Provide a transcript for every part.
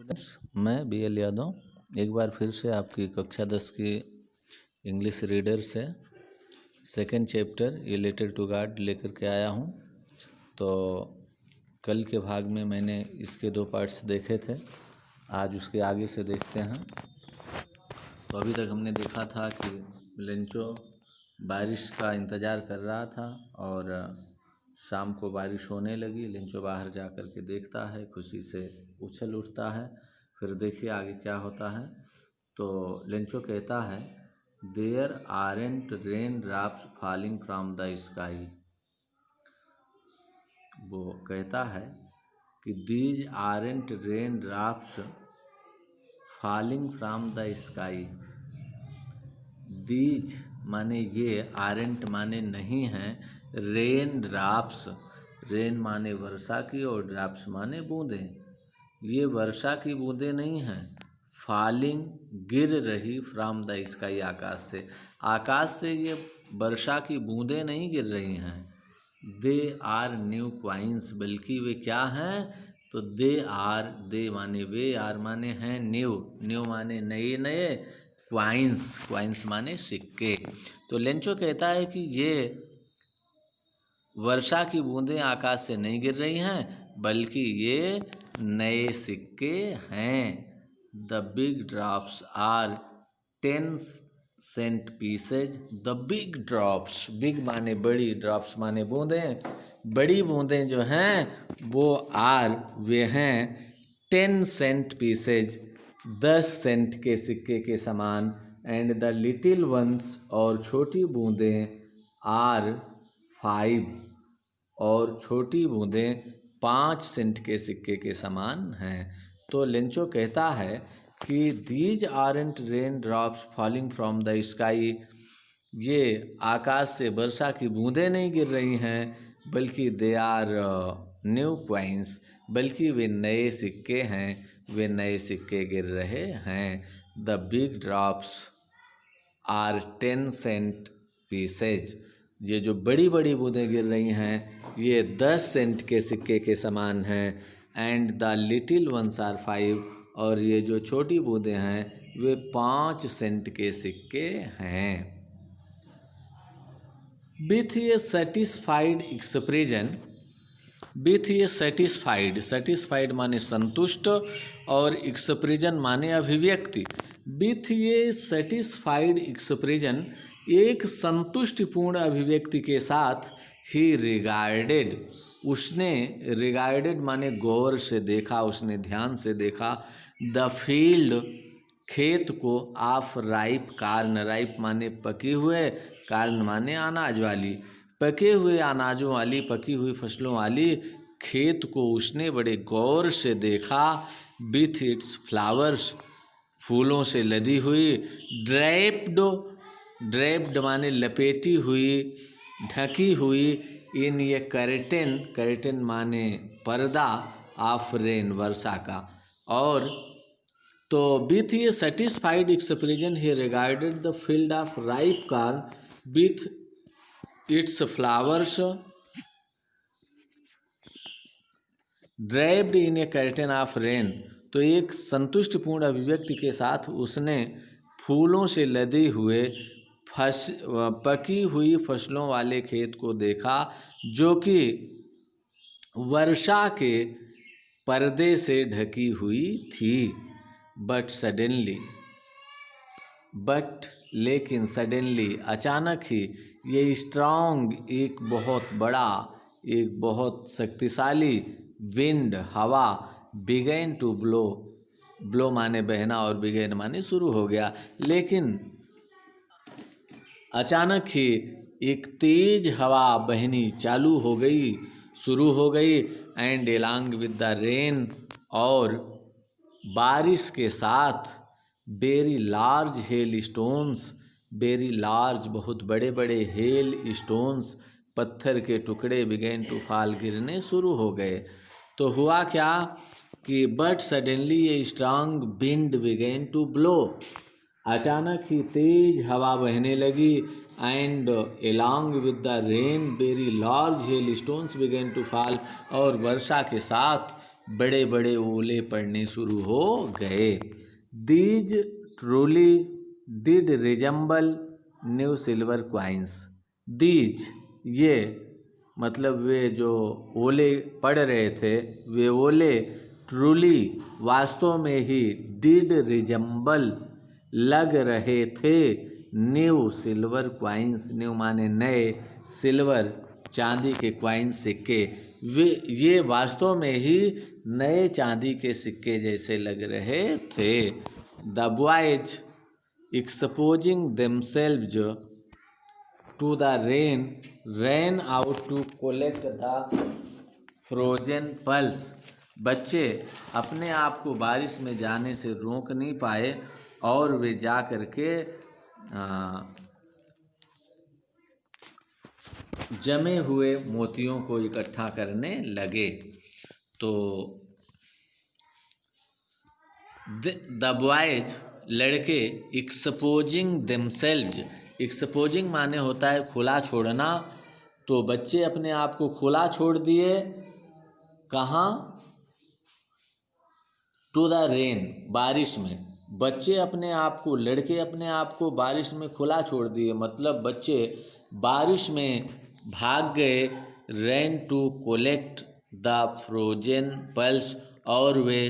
Students, मैं BL Yadav एक बार फिर से आपकी कक्षा 10 की इंग्लिश रीडर से सेकंड चैप्टर ये लेटर टू गॉड लेकर के आया हूँ। तो कल के भाग में मैंने इसके 2 पार्ट्स देखे थे, आज उसके आगे से देखते हैं। तो अभी तक हमने देखा था कि लेंचो बारिश का इंतज़ार कर रहा था और शाम को बारिश होने लगी। लेंचो बाहर जा कर के देखता है, खुशी से उछल उठता है। फिर देखिए आगे क्या होता है। तो लेंचो कहता है, there aren't rain drops falling from the sky. वो कहता है कि these aren't rain drops falling from the sky. These माने ये, आरेंट माने नहीं है, रेन ड्रॉप्स, रेन माने वर्षा की और ड्रॉप्स माने बूंदें। ये वर्षा की बूंदें नहीं हैं, फॉलिंग गिर रही फ्रॉम द स्काई, आकाश से ये वर्षा की बूंदें नहीं गिर रही हैं। दे आर न्यू क्वाइंस, बल्कि वे क्या हैं, तो दे आर, दे माने वे, आर माने हैं न्यू, न्यू माने नए नए, क्वाइंस, क्वाइंस माने सिक्के। तो लेंचो कहता है कि ये वर्षा की बूंदें आकाश से नहीं गिर रही हैं, बल्कि ये नए सिक्के हैं। The big drops are 10 cent pieces. The big drops, big माने बड़ी, ड्रॉप्स माने बूंदें, बड़ी बूंदें जो हैं वो आर, वे हैं 10 सेंट पीसेज, 10 सेंट के सिक्के के समान। एंड द लिटिल वंस, और छोटी बूंदें आर 5, और छोटी बूंदें 5 सेंट के सिक्के के समान हैं। तो लेंचो कहता है कि these aren't rain drops falling from the sky, ये आकाश से वर्षा की बूंदें नहीं गिर रही हैं, बल्कि दे आर न्यू क्वाइंस, बल्कि वे नए सिक्के हैं, वे नए सिक्के गिर रहे हैं। The big drops are 10 cent pieces, ये जो बड़ी बड़ी बूंदें गिर रही हैं ये 10 सेंट के सिक्के के समान हैं। And the little ones are 5, और ये जो छोटी बूंदें हैं वे 5 सेंट के सिक्के हैं। With A satisfied expression, with A satisfied, satisfied माने संतुष्ट और एक्सप्रेशन माने अभिव्यक्ति। विथ ए सेटिस्फाइड एक्सप्रेशन, एक संतुष्टिपूर्ण अभिव्यक्ति के साथ, ही रिगार्डेड, उसने, रिगार्डेड माने गौर से देखा, उसने ध्यान से देखा, द फील्ड, खेत को, ऑफ राइप कार्न, राइप माने पके हुए, कार्न माने अनाज वाली, पके हुए अनाजों वाली, पकी हुई फसलों वाली खेत को उसने बड़े गौर से देखा। विथ इट्स फ्लावर्स, फूलों से लदी हुई, ड्रेप्ड, ड्रेप्ड माने लपेटी हुई, ढकी हुई, इन ये कर्टेन, कर्टेन माने पर्दा, ऑफ रेन, वर्षा का। और तो विथ ये satisfied expression he regarded the field of ripe corn with its flowers draped in A curtain of rain. तो एक संतुष्टिपूर्ण अभिव्यक्ति के साथ उसने फूलों से लदे हुए पकी हुई फसलों वाले खेत को देखा, जो कि वर्षा के पर्दे से ढकी हुई थी। बट सडनली, बट लेकिन, सडनली अचानक ही, ये स्ट्रांग, एक बहुत बड़ा, एक बहुत शक्तिशाली, विंड हवा, बिगेन टू ब्लो, ब्लो माने बहना और बिगेन माने शुरू हो गया, लेकिन अचानक ही एक तेज हवा बहनी चालू हो गई, शुरू हो गई। And along with the rain, और बारिश के साथ, very large hail stones, very large बहुत बड़े बड़े, हेल स्टोन्स पत्थर के टुकड़े, बिगेन टू फॉल गिरने शुरू हो गए। तो हुआ क्या कि but suddenly a strong wind began to blow, अचानक ही तेज हवा बहने लगी। And along with the rain very large hail stones began to fall, और वर्षा के साथ बड़े बड़े ओले पड़ने शुरू हो गए। These truly did resemble new silver coins. These ये मतलब वे जो ओले पड़ रहे थे, वे ओले ट्रूली वास्तव में ही डिड रिजेंबल लग रहे थे न्यू सिल्वर क्वाइंस। न्यू माने नए, सिल्वर चांदी के क्वाइंस सिक्के, वे ये वास्तव में ही नए चांदी के सिक्के जैसे लग रहे थे। The boys exposing themselves to the rain ran out to collect the frozen pearls. बच्चे अपने आप को बारिश में जाने से रोक नहीं पाए और वे जा कर के जमे हुए मोतियों को इकट्ठा करने लगे। तो द बॉयज लड़के एक्सपोजिंग देमसेल्व्स, एक्सपोजिंग माने होता है खुला छोड़ना। तो बच्चे अपने आप को खुला छोड़ दिए, कहाँ? टू द रेन, बारिश में। बच्चे अपने आप को, लड़के अपने आप को बारिश में खुला छोड़ दिए, मतलब बच्चे बारिश में भाग गए। Ran to collect the frozen pearls, और वे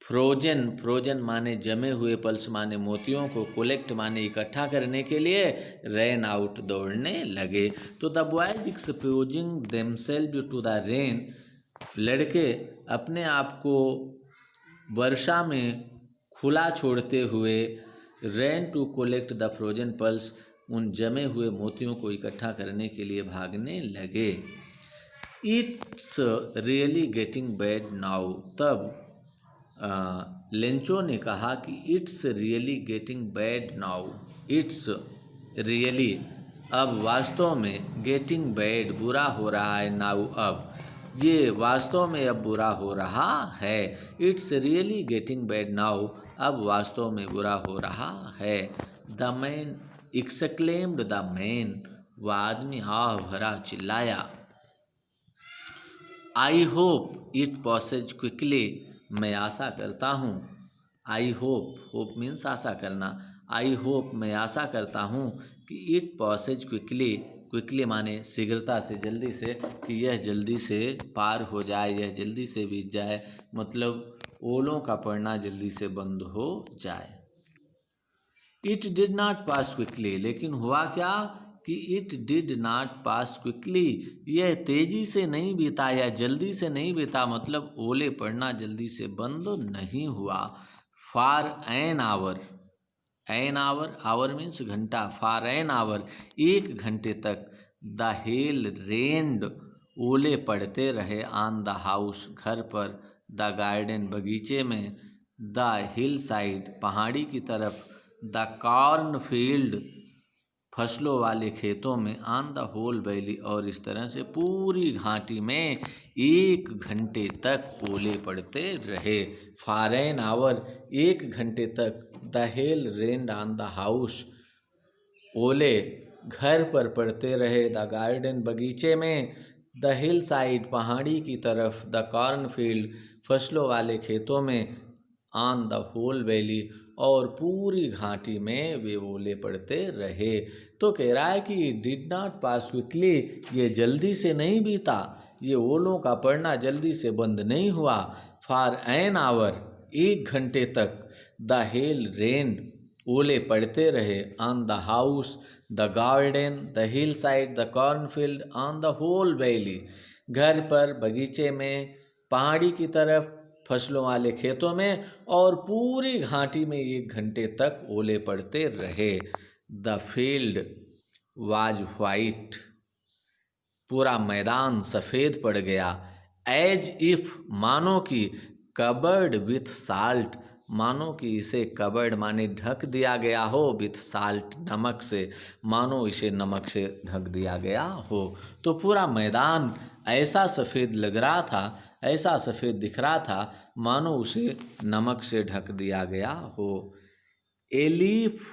फ्रोजन, फ्रोजन माने जमे हुए, पल्स माने मोतियों को, कोलेक्ट माने इकट्ठा करने के लिए रेन आउट दौड़ने लगे। तो the boys exposing themselves to the rain, लड़के अपने आप को वर्षा में खुला छोड़ते हुए ran to collect the frozen pearls, उन जमे हुए मोतियों को इकट्ठा करने के लिए भागने लगे। It's really getting bad now, तब लेंचो ने कहा कि it's really getting bad now. It's really, अब वास्तव में, गेटिंग बैड बुरा हो रहा है, नाउ अब, ये वास्तव में अब बुरा हो रहा है। It's really getting bad now, अब वास्तव में बुरा हो रहा है। The man exclaimed, the man, वह आदमी आह भरा चिल्लाया। आई होप इट पॉसेज क्विकली, मैं आशा करता हूँ। आई होप, होप मीन्स आशा करना। आई होप, मैं आशा करता हूँ कि इट पॉसेज क्विकली, क्विकली माने शीघ्रता से, जल्दी से, कि यह जल्दी से पार हो जाए, यह जल्दी से बीत जाए, मतलब ओलों का पड़ना जल्दी से बंद हो जाए। It did not pass quickly, लेकिन हुआ क्या कि it did not pass quickly, यह तेजी से नहीं बीता या जल्दी से नहीं बीता, मतलब ओले पड़ना जल्दी से बंद नहीं हुआ। For an hour, an hour, hour means घंटा, फॉर एन आवर, एक घंटे तक, द हेल रेन्ड, ओले पड़ते रहे, ऑन द हाउस, घर पर, द गार्डन, बगीचे में, द हिल साइड, पहाड़ी की तरफ, द कॉर्न फील्ड, फसलों वाले खेतों में, ऑन द होल वैली, और इस तरह से पूरी घाटी में एक घंटे तक ओले पड़ते रहे। फॉर एन आवर, एक घंटे तक, the hail rained on the house, ओले घर पर पड़ते रहे, द गार्डन, बगीचे में, द हिल साइड, पहाड़ी की तरफ, द कॉर्न फील्ड, फसलों वाले खेतों में, ऑन द होल वैली, और पूरी घाटी में वे ओले पड़ते रहे। तो कह रहा है कि डिड नॉट पास क्विकली, ये जल्दी से नहीं बीता, ये ओलों का पड़ना जल्दी से बंद नहीं हुआ। फॉर एन आवर, एक घंटे तक, द हेल रेन्ड, ओले पड़ते रहे, on the house, the garden, the hill side, the cornfield, on the whole valley, घर पर, बगीचे में, पहाड़ी की तरफ, फसलों वाले खेतों में, और पूरी घाटी में एक घंटे तक ओले पड़ते रहे। द फील्ड वाज वाइट, पूरा मैदान सफ़ेद पड़ गया। एज इफ, मानो कि, कवर्ड विथ साल्ट, मानो कि इसे कवर्ड माने ढक दिया गया हो, विथ साल्ट, नमक से, मानो इसे नमक से ढक दिया गया हो। तो पूरा मैदान ऐसा सफ़ेद लग रहा था, ऐसा सफ़ेद दिख रहा था, मानो उसे नमक से ढक दिया गया हो। A leaf,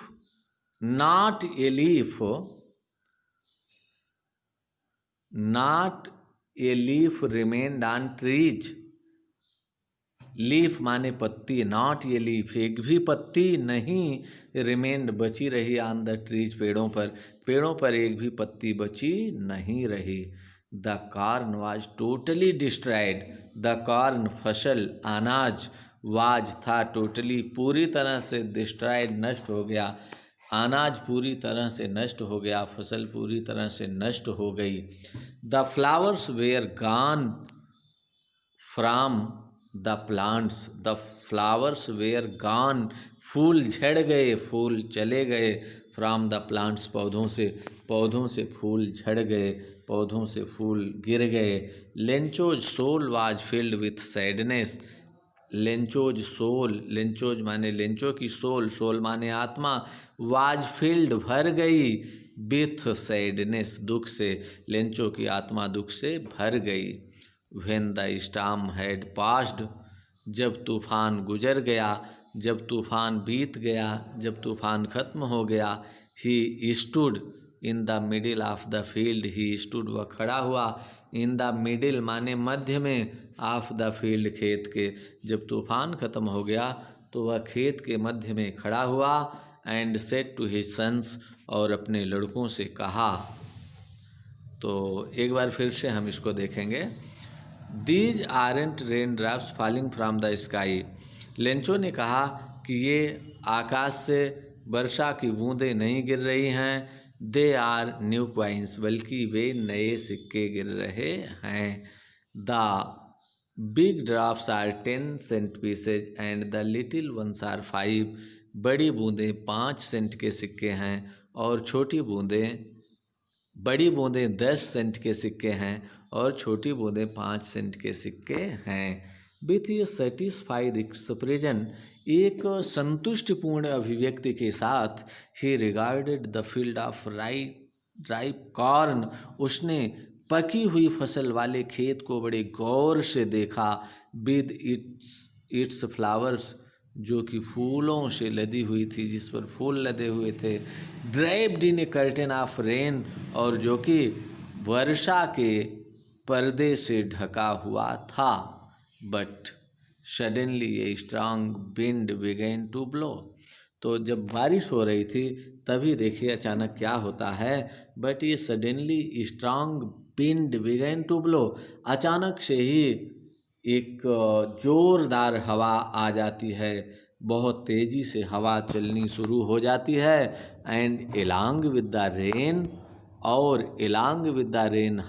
not a leaf, not a leaf remained on trees, leaf माने पत्ती, नॉट ये लीफ, एक भी पत्ती नहीं, रिमेन्ड बची रही ऑन द ट्रीज, पेड़ों पर एक भी पत्ती बची नहीं रही। The corn was totally destroyed, the corn फसल, अनाज, वाज था, टोटली पूरी तरह से, डिस्ट्रॉयड नष्ट हो गया, अनाज पूरी तरह से नष्ट हो गया, फसल पूरी तरह से नष्ट हो गई। The flowers were gone from the plants, the flowers were gone, फूल झड़ गए, फूल चले गए, फ्रॉम द प्लांट्स, पौधों से फूल झड़ गए, पौधों से फूल गिर गए। Lencho's soul was filled with sadness, Lencho's soul, Lencho's माने लेंचो की सोल, सोल माने आत्मा, वाज फिल्ड भर गई, विथ सैडनेस दुख से, लेंचो की आत्मा दुख से भर गई। When the storm had passed, जब तूफान गुजर गया, जब तूफान बीत गया, जब तूफान खत्म हो गया, he stood in the middle of the field, he stood वह खड़ा हुआ, इन द मिडिल माने मध्य में, ऑफ द फील्ड खेत के, जब तूफान खत्म हो गया तो वह खेत के मध्य में खड़ा हुआ, and said to his sons, और अपने लड़कों से कहा। तो एक बार फिर से हम इसको देखेंगे। These aren't rain drops falling from the sky, Lencho ने कहा कि ये आकाश से वर्षा की बूंदें नहीं गिर रही हैं, दे आर न्यू क्वाइंस, बल्कि वे नए सिक्के गिर रहे हैं। The big drops are 10 cent pieces and the little ones are 5, बड़ी बूंदें 5 सेंट के सिक्के हैं और बड़ी बूंदें 10 सेंट के सिक्के हैं और छोटी बूंदें 5 सेंट के सिक्के हैं। विथ ये सेटिस्फाइड एक्सप्रेशन, एक संतुष्टिपूर्ण अभिव्यक्ति के साथ, ही regarded the field of ripe corn, उसने पकी हुई फसल वाले खेत को बड़े गौर से देखा, विद इट्स फ्लावर्स, जो कि फूलों से लदी हुई थी, जिस पर फूल लदे हुए थे, ड्राइप्ड इन ए कर्टेन ऑफ रेन, और जो कि वर्षा के पर्दे से ढका हुआ था। But suddenly a strong wind began to blow, तो जब बारिश हो रही थी तभी देखिए अचानक क्या होता है। बट ये suddenly strong wind began to blow, अचानक से ही एक जोरदार हवा आ जाती है, बहुत तेज़ी से हवा चलनी शुरू हो जाती है। And along with the rain, और एलांग विद द रेन,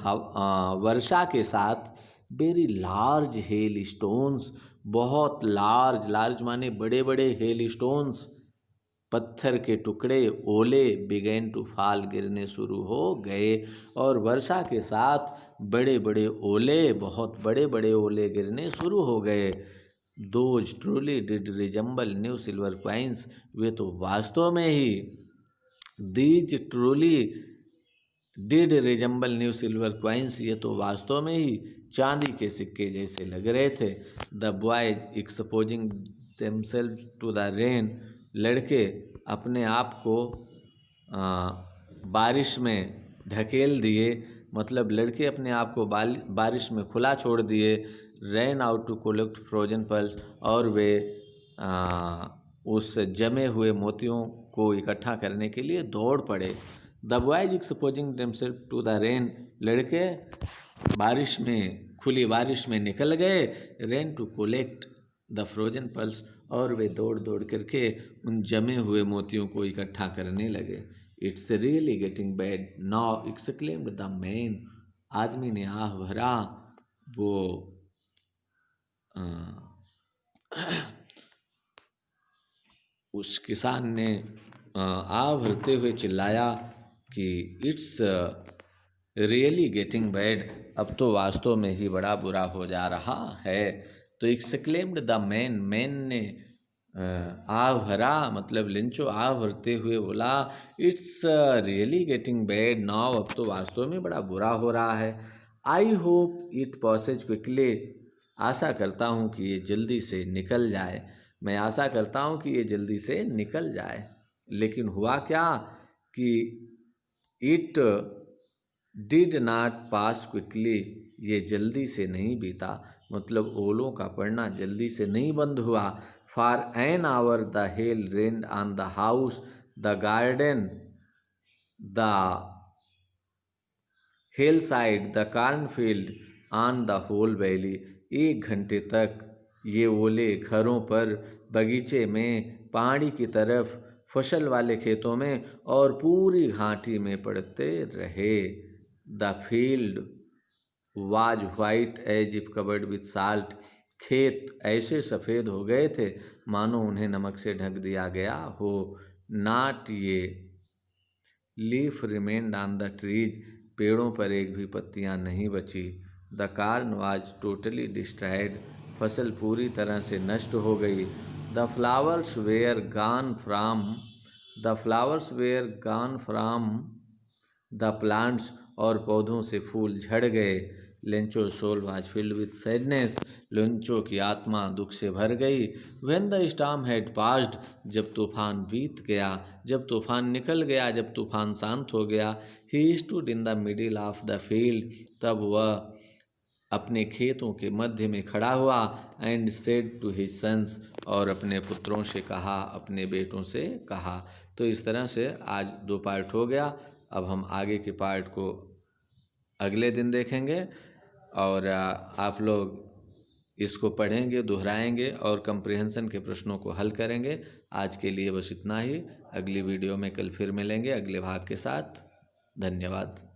वर्षा के साथ, वेरी लार्ज हेल स्टोन्स, बहुत लार्ज माने बड़े बड़े हेल स्टोन्स, पत्थर के टुकड़े, ओले, बिगेन टू फॉल, गिरने शुरू हो गए। और वर्षा के साथ बड़े बड़े ओले, बहुत बड़े बड़े ओले गिरने शुरू हो गए। Those truly did resemble new silver coins, वे तो वास्तव में ही, these truly did resemble new silver coins, ये तो वास्तव में ही चांदी के सिक्के जैसे लग रहे थे। The boys exposing themselves to the rain, लड़के अपने आप को बारिश में ढकेल दिए, मतलब लड़के अपने आप को बारिश में खुला छोड़ दिए। Ran out to collect frozen pearls, और वे उस जमे हुए मोतियों को इकट्ठा करने के लिए दौड़ पड़े। The boys exposing themselves to the rain, लड़के बारिश में, खुली बारिश में निकल गए। Ran to collect the frozen pearls, और वे दौड़ दौड़ करके उन जमे हुए मोतियों को इकट्ठा करने लगे। It's really getting bad now exclaimed the man, आदमी ने आह भरा। वो उस किसान ने आह भरते हुए चिल्लाया कि इट्स रियली गेटिंग बैड, अब तो वास्तव में ही बड़ा बुरा हो जा रहा है। तो एक्सक्लेम्ड द मैन, मैन ने आह भरा, मतलब लेंचो आह भरते हुए बोला, it's really getting bad now, अब तो वास्तव में बड़ा बुरा हो रहा है। आई होप इट पॉसेज क्विकली, आशा करता हूँ कि ये जल्दी से निकल जाए, मैं आशा करता हूँ कि ये जल्दी से निकल जाए। लेकिन हुआ क्या कि it did not pass quickly, ये जल्दी से नहीं बीता। मतलब ओलों का पड़ना जल्दी से नहीं बंद हुआ। For an hour the hail rained on the house, the garden, the hill side, the cornfield, on the whole valley. 1 घंटे तक ये ओले घरों पर, बगीचे में, पहाड़ी की तरफ, फसल वाले खेतों में और पूरी घाटी में पड़ते रहे। The field was white as if covered with salt. खेत ऐसे सफ़ेद हो गए थे मानो उन्हें नमक से ढक दिया गया हो। Not a leaf remained on the trees. पेड़ों पर एक भी पत्तियां नहीं बची। The corn was totally destroyed. फसल पूरी तरह से नष्ट हो गई। The flowers were gone from the plants. और पौधों से फूल झड़ गए। Lencho soul was filled with sadness. लेंचो की आत्मा दुख से भर गई। When the storm had passed. जब तूफान बीत गया, जब तूफान निकल गया, जब तूफान शांत हो गया। He stood in the middle of the field. तब वह अपने खेतों के मध्य में खड़ा हुआ। And said to his sons. और अपने पुत्रों से कहा, अपने बेटों से कहा। तो इस तरह से आज 2 पार्ट हो गया। अब हम आगे के पार्ट को अगले दिन देखेंगे और आप लोग इसको पढ़ेंगे, दोहराएंगे और कंप्रिहेंशन के प्रश्नों को हल करेंगे। आज के लिए बस इतना ही। अगली वीडियो में कल फिर मिलेंगे अगले भाग के साथ। धन्यवाद।